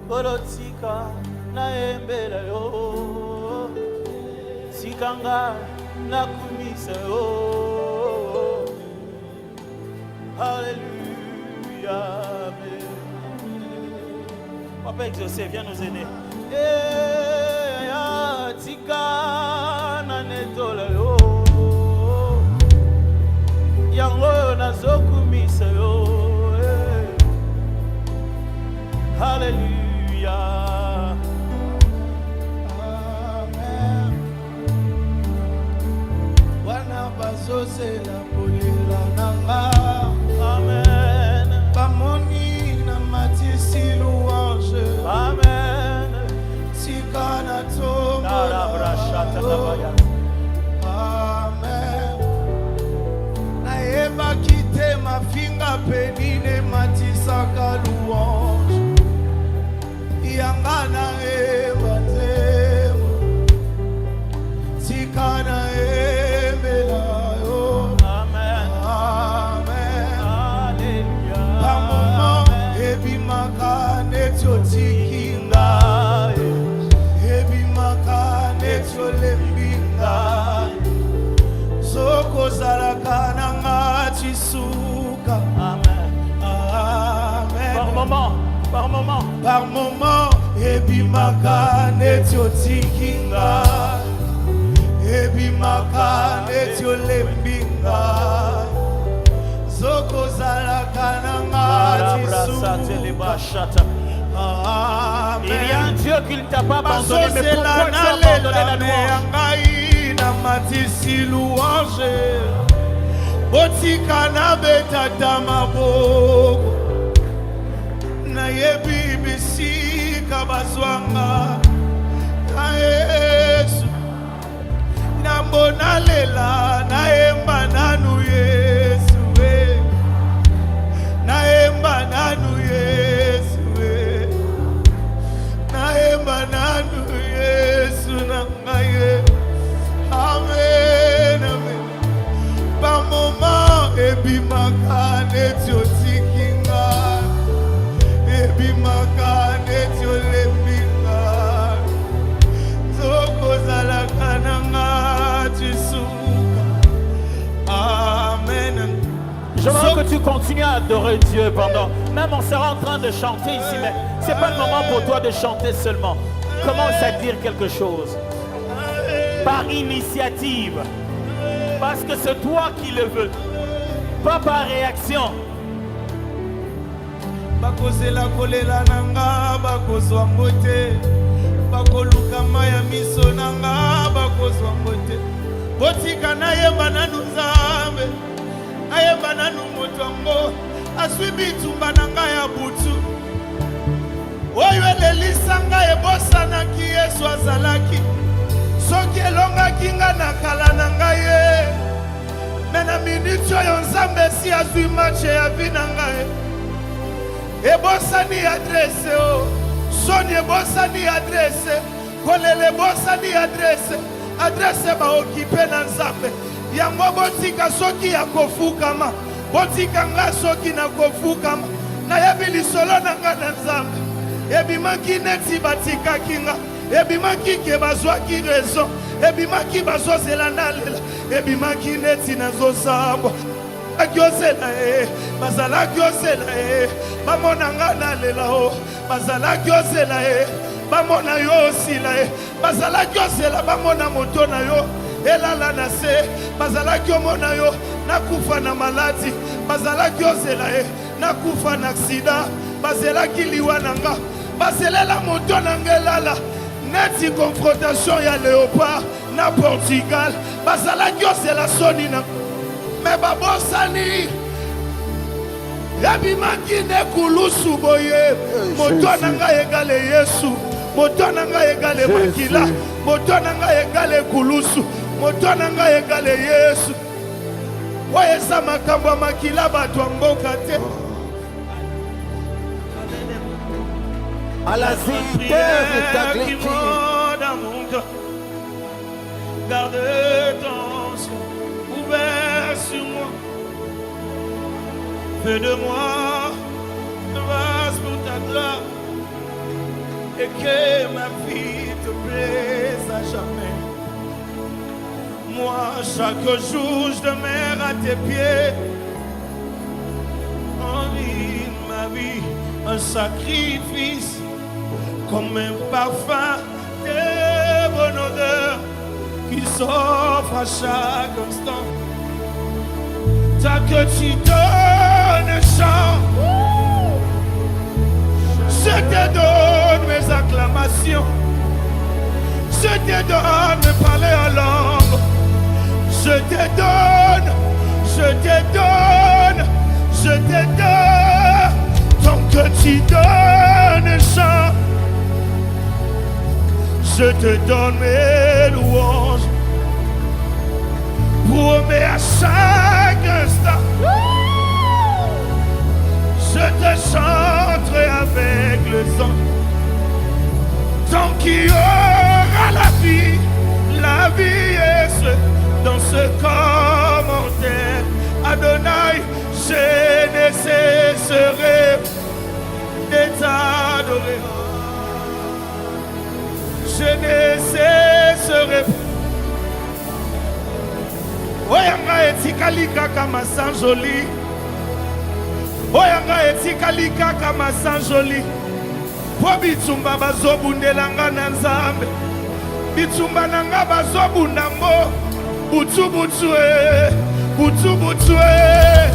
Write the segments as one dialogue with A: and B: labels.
A: Kolotika na embela yo Sikanga na kumisa yo Alléluia Papa Joseph, viens nous aider. Tika na netola yo Yango na zokumisa yo Alléluia Amen Wana basose la polila nanga Amen Bamoni na matisi louange Amen Sikana tombola Amen Naeba kite mafinga penine matisaka louange Yangana eba temo Sikana ebela yo Amen Amen Alléluia Par moment ebi makane tiotikinga Ebi makane tiolembinga Soko salakana ngati suka Amen Amen Par moment ebi makane tiotikinga Ebi makane tiolembinga Soko salakana ngati suka Il y a un Dieu qui ne t'a pas abandonné, mais pourquoi tu as abandonné la louange? Botika na betata maboko na yebi bisika bazwanga na Yesu na mbona lela na emba nanu Yesu we na emba nanu Yesu we na emba nanu Yesu na ngaye amen amen par moment ebi makane tiotikinga ebi makane tiolembinga zoko zalaka nanga tisuka amen. J'aimerais que tu continues à adorer Dieu pendant. Même on sera en train de chanter ici, mais c'est pas le moment pour toi de chanter seulement. Commence à dire quelque chose. Par initiative. Parce que c'est toi qui le veux. Pas par réaction. Bakozela kolela nanga bakozwa mbote. Bakoluka maya miso nanga bakozwa mbote. Botika na yemba nanu Nzambe. Ayemba nanu motongo. Aswi bitumba nanga ya butu. Oyo elelisa nga ebosana ki Yesu azalaki. Soki elongaki nga na kala na ngai ye. Mena minute oyo Nzambe si azwi matche ya vi na ngai. Ebosani adresse o. Soni ebosani adresse. Kolele ebosani adresse. Adresse ba okipe na Nzambe. Yango botika soki ya kofukama. Botika nga soki na kofukama. Na yebi lisolo na nga na Nzambe. Ebimaki neti batikaki nga. Ebimaki ke bazwaki raison. Ebimaki bazozela nalela. Ebimaki neti nazosambwa. Agiozela bazalaki ozela bamona nga nalela o. Bazalaki ozela bamona yo osila bazalaki ozela bamona moto na yo elala na se. Bazalaki omona yo nakufa na maladi. Bazalaki ozela nakufa na aksida. Bazelaki liwa na nga. Bazelela moto na nga elala. Neti confrontation ya Léopard na Portugal. Bazalaki ozela soni na me babosani. Yabimaki ne kulusu boye. Moto na nga egale Yesu. Moto na nga egale makila. Moto na nga egale kulusu. Moto na nga egale Yesu. Oye sa makambo makila bato mboka te.
B: À la vérité de ta
A: glorifié dans mon cœur. Garde ton ciel ouvert sur moi. Fais de moi une vase pour ta gloire. et que ma vie te plaise à jamais. Moi, chaque jour, je demeure à tes pieds. Envie ma vie, un sacrifice, comme un parfum de bonne odeur qui s'offre à chaque instant. Tant que tu donnes chant, je te donne mes acclamations, je te donne de parler en langue, je te donne, je te donne, je te donne. Tant que tu donnes chant, je te donne mes louanges. Promets à chaque instant, je te chanterai avec le sang. Tant qu'il y aura la vie est dans ce commentaire. Adonai, je ne cesserai de t'adorer. Je ne cesserai. Oyanga etikali kaka masanjoli. Oyanga etikali kaka masanjoli. Po bitumba bazobundelanga na Nzambe. Bitumba nanga bazobundango. Butu butu e. Butu butu e.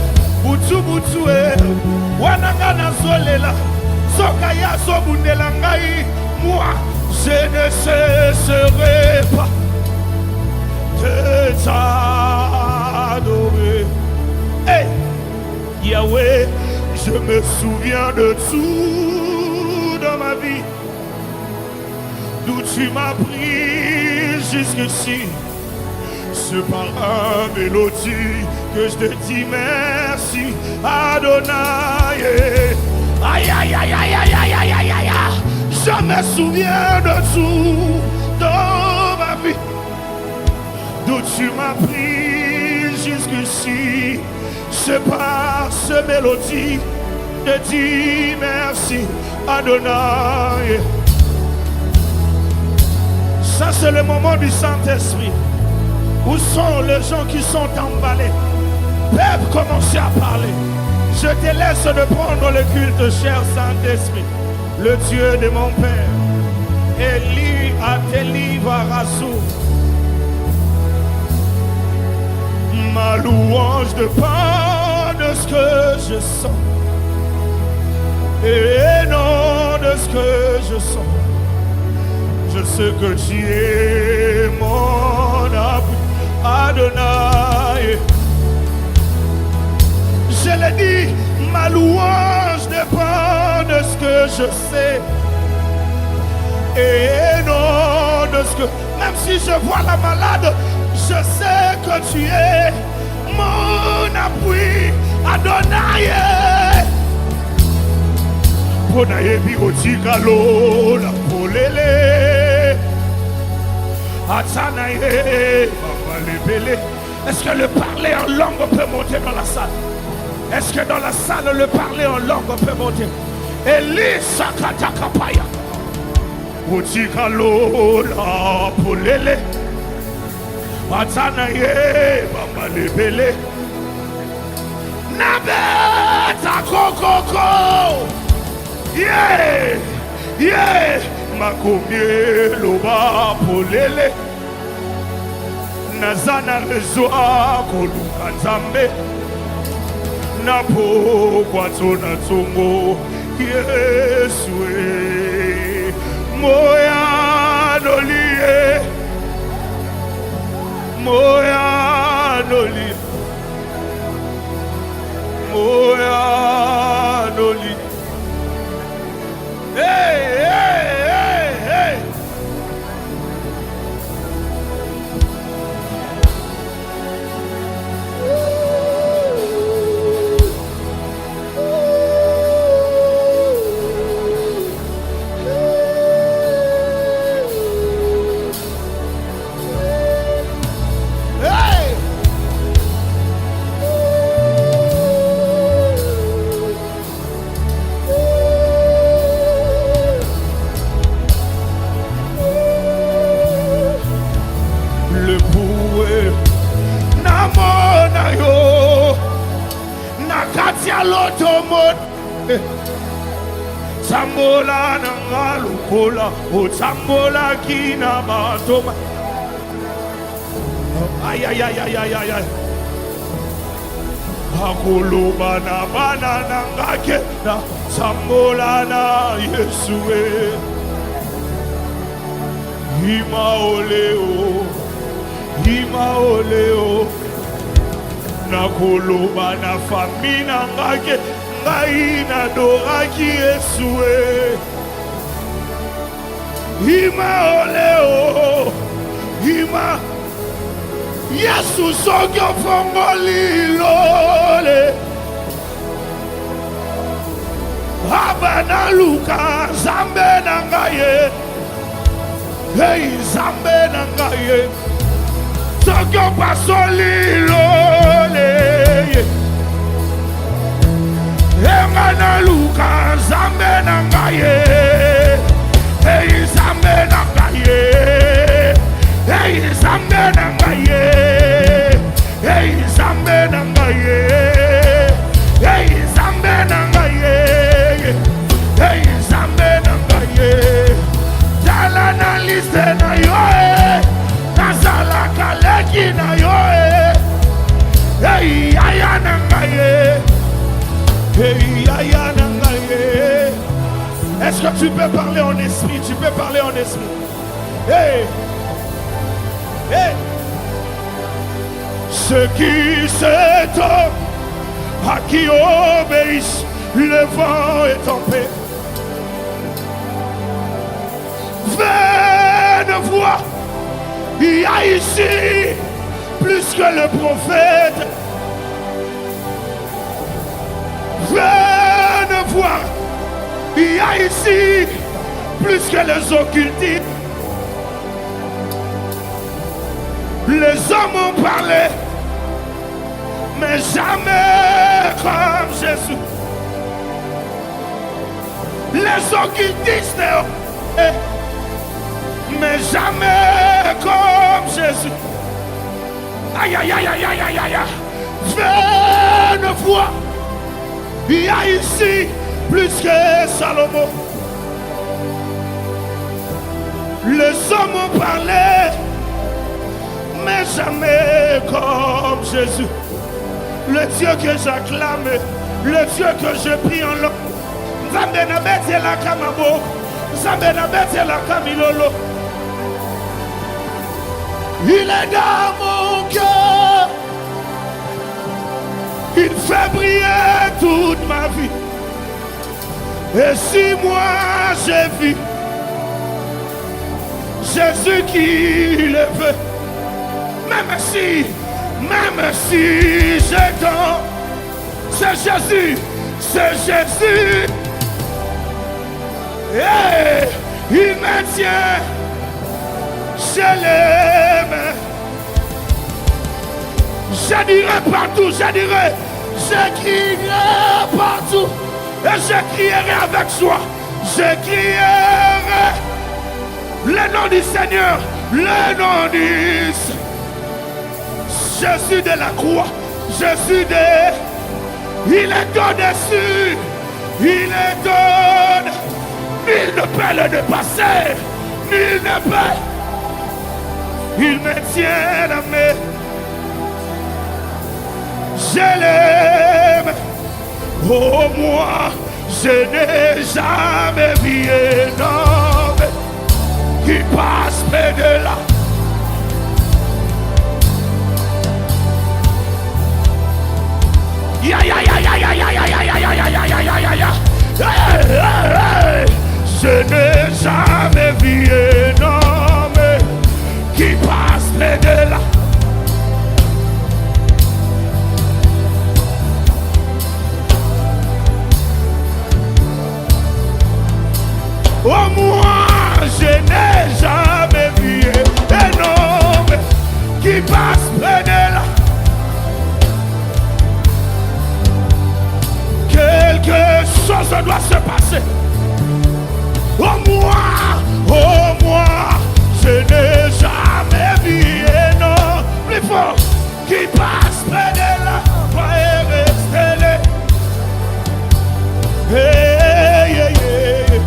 A: Butu butu e. Wananga nazolela. Soka ya zobundelanga i. Moi, je ne cesserai pas de t'adorer. Hey, Yahweh, je me souviens de tout dans ma vie, d'où tu m'as pris jusqu'ici. C'est par un mélodie que je te dis merci, Adonai. Aïe, aïe, aïe, aïe, aïe, aïe, aïe, aïe, aïe. Je me souviens de tout dans ma vie, d'où tu m'as pris jusqu'ici. C'est par ce mélodie de dire merci, Adonai. Ça c'est le moment du Saint-Esprit. Où sont les gens qui sont emballés? Peuvent commencer à parler. Je te laisse de prendre le culte, cher Saint-Esprit, le Dieu de mon Père. Eli Ateli Varasou. Ma louange dépend de ce que je sens et non de ce que je sens. Je sais que tu es mon appui, Adonai. Je l'ai dit, ma louange dépend de ce que je sais et non de ce que... Même si je vois la malade, je sais que tu es mon appui, Adonai. Ponaye bigotikalo la polele. Atanaye mamalebele. Est-ce que le parler en langue peut monter dans la salle? Est-ce que dans la salle le parler en langue peut monter? Elisa katakapaya. Gotikalo la polele. Atanaye mamalebele. Nabeta kokoko. Yeah, yeah. Makomie loba polele. Nazana rezoa koluka Nzambe. Napo kwa tona tongo. Yesue. Moya nolie. Moya nolie. Moya nolie. Hey, hey, hey, hey. Hey! Otambola nanga lukola, otambola kina matoma. Aïe aïe aïe aïe aïe aïe. Akuluba na banana ngake na sambola na Yesue. Ima oleo, ima oleo. Nakuluba na famina ngake ngai na doraki Yesue. Ima oleo, ima Yesu sogyo fongoli lole. Abana luka zambe nangaye. Hey zambe nangaye. Sogyo pasoli lole. Emana luka zambe nangaye. Hey zambe nangaye. Hey zambe nangaye. Hey zambe nangaye. Hey zambe nangaye. Hey zambe nangaye. Jala na liste na yoe. Nazala kaleki na yoe. Hey aya nangaye. Hey aya nangaye. Est-ce que tu peux parler en esprit? Tu peux parler en esprit. Hey. Hey. Ceux qui s'étonnent, à qui obéissent, le vent est en paix. Venez voir, il y a ici plus que le prophète. Venez voir, il y a ici plus que les occultistes. Les hommes ont parlé, mais jamais comme Jésus. Les occultistes ont parlé, mais jamais comme Jésus. Aïe aïe aïe aïe aïe aïe aïe. Venez voir, il y a ici plus que Salomon. Les hommes ont parlé, mais jamais comme Jésus. Le Dieu que j'acclame, le Dieu que je prie en langue. Zambe na bete la kamabo, Zambe na bete la kamilolo. Il est dans mon cœur, il fait briller toute ma vie. Et si moi j'ai vu Jésus qui le veut, même si j'attends, c'est Jésus, c'est Jésus. Et il me tient, je l'aime. Je dirai partout, je crierai partout. Et je crierai avec joie, je crierai le nom du Seigneur, le nom du Seigneur. Jésus de la croix, Jésus de... Il est au-dessus, il est au... Nul ne peut le dépasser, nul ne peut. Il me tient la main, je l'aime. Oh moi, je n'ai jamais vu un homme qui passe près de là. Ya ya ya ya ya ya ya ya ya ya ya ya ya ya ya. Je n'ai jamais vu un homme qui passe près de là. Oh moi, je n'ai jamais vu un homme qui passe près de là. Quelque chose doit se passer. Oh moi, je n'ai jamais vu un homme plus fort qui passe près de là. Hey, hey, hey, hey.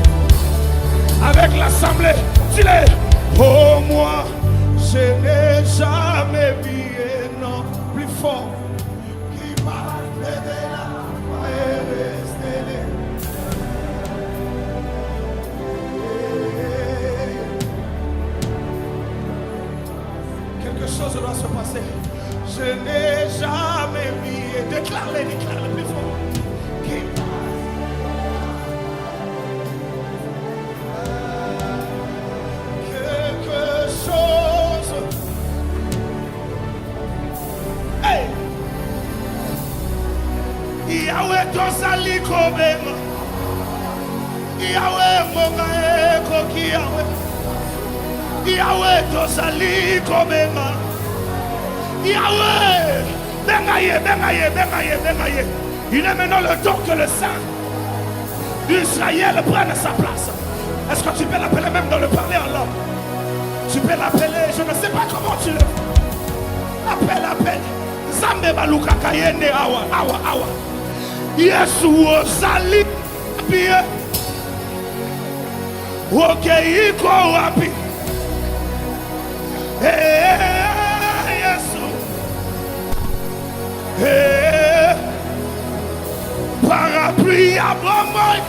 A: chose doit se passer. Je n'ai jamais vu. Déclare-le plus fort. Quelque chose. Hey! Yahweh tozali kobenga. Yahweh monga ekoki Yahweh. Yahweh tozali kobenga. Yahweh, bengaye. Il est maintenant le temps que le sang d'Israël prenne sa place. Est-ce que tu peux l'appeler même dans le parler en langue? Tu peux l'appeler, je ne sais pas comment tu le fais. Appelle. Zambe baluka kayende awa. Yesu ozali bien. Okay, iko wapi? Yesu. Parapluie à bomboy.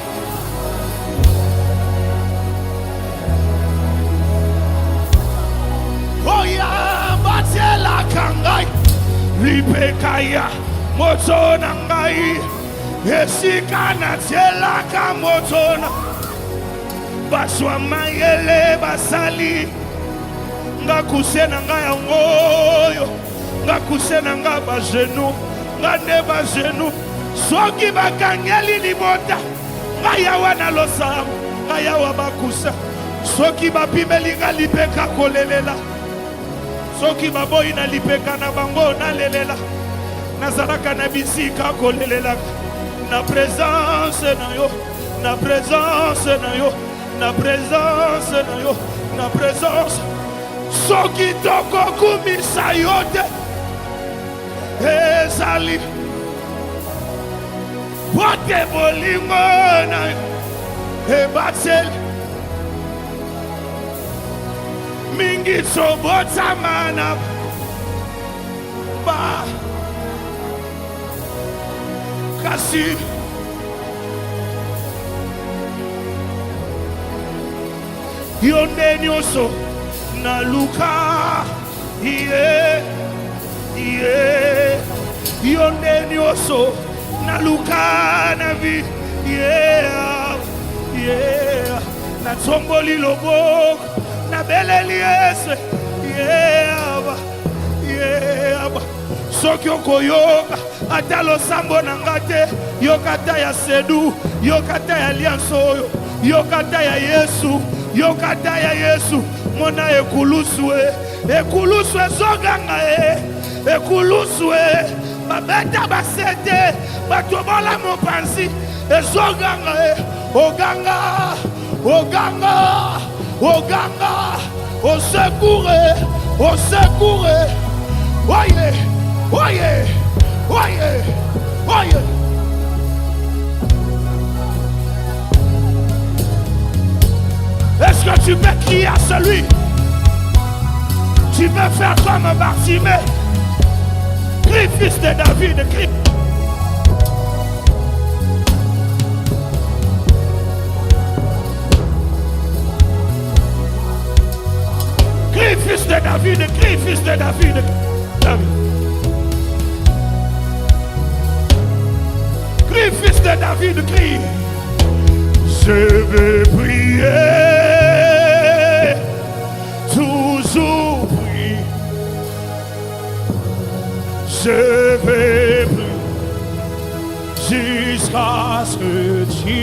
A: Oya batela kangai. Lipekaya moto nangai. Esikana tela kamotona. Baswa mayele basali. Nga kusena nga yangoyo. Nga kusena nga ba genou. Nga ne ba genou. Soki bakangeli libota. Nga yawa na losamu. Nga yawa bakusa. Soki bapimeli nga lipeka kolelela. Soki baboyi na lipeka na bango na lelela. Nazaraka na bisika kolelela. Na présence na yo. Na présence na yo. Na présence na yo. Na présence. Soki toko kumisa yote. Ezali. Pote bolingo na yo. Ebatsel. Mingi sobota mana. Ba. Kasi. Yonde nyoso. Na luka. Yonde nyoso. Na luka na vi. Na tomboli lobok. Na beleli ese. Soki okoyoka atalo sambo nangate yokata ya sedu yokata ya lianso yokata ya Yesu yokata ya Yesu mona ekuluswe zoganga ekuluswe babeta basete batobola mopanzi ezoganga oganga au secours Oye. Est-ce que tu peux crier à celui? Tu peux faire comme Bartimée. Crie, fils de David, crie. Crie, fils de David, crie, fils de David. Crie, fils de David, crie. Je vais prier, toujours prier. Je vais prier jusqu'à ce que tu...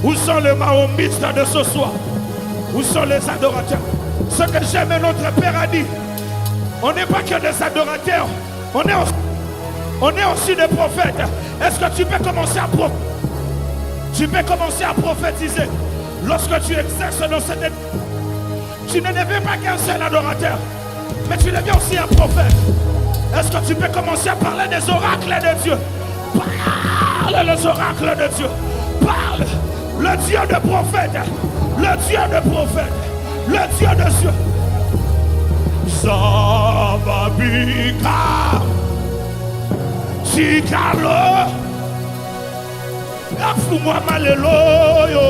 A: Où sont les mahomistes de ce soir? Où sont les adorateurs? Ce que j'aime, notre Père a dit, on n'est pas que des adorateurs, on est aussi des prophètes. Est-ce que tu peux commencer à prophétiser? Tu peux commencer à prophétiser. Lorsque tu exerces dans cette... Tu ne deviens pas qu'un seul adorateur, mais tu deviens aussi un prophète. Est-ce que tu peux commencer à parler des oracles de Dieu? Parle les oracles de Dieu. Parle le Dieu de prophète. Le Dieu de prophète. Le Dieu de Dieu. Zababika. Chikalo. Afumwa maleloyo.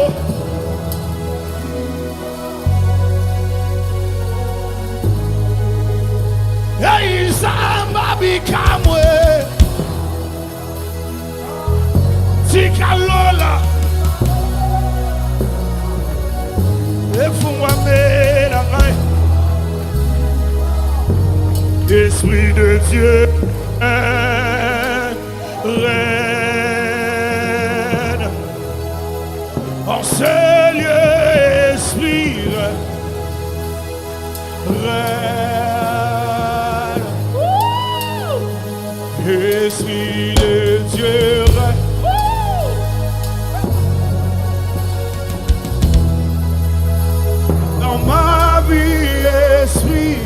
A: Esprit de Dieu règne en ce lieu, Esprit règne, Esprit de Dieu règne. Dans ma vie, Esprit,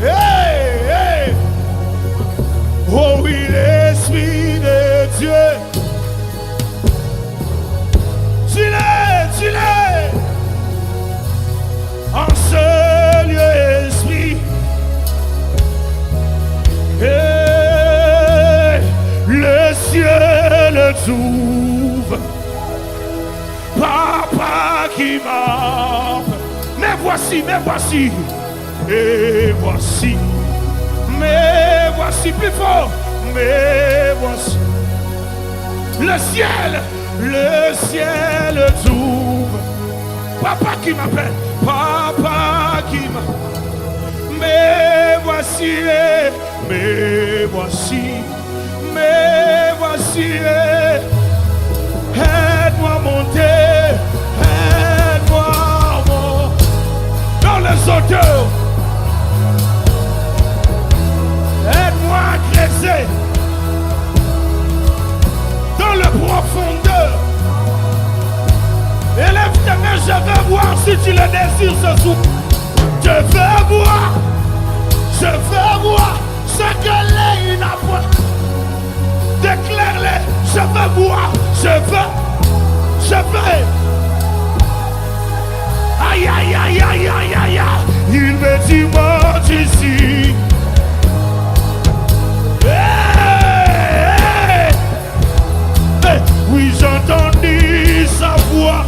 A: hey, hey. Oh oui, l'Esprit de Dieu, tu l'es, en ce lieu, Esprit, hey, le ciel s'ouvre, Papa qui m'appelle. Mais voici, et voici, mais voici plus fort, mais voici, le ciel s'ouvre, Papa qui m'appelle, mais voici, aide-moi à monter, aide-moi dans les hauteurs, aide-moi à graisser dans les profondeurs. Élève tes mains, je veux voir si tu le désires ce soir. Je veux voir ce que l'œil n'a pas. Déclare-le, je veux voir, je veux. Aïe, aïe, aïe, aïe, aïe, aïe, il me dit monte ici. Hey, hey. Oui, j'entendis sa voix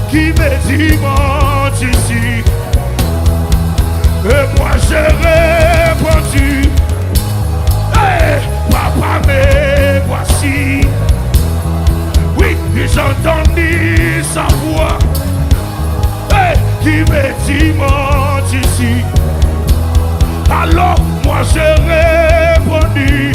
A: qui me dit monte ici. Et moi j'ai répondu, hey, Papa, me voici. Oui, j'entendis sa voix, hey, qui me dit monte ici. Alors moi j'ai répondu,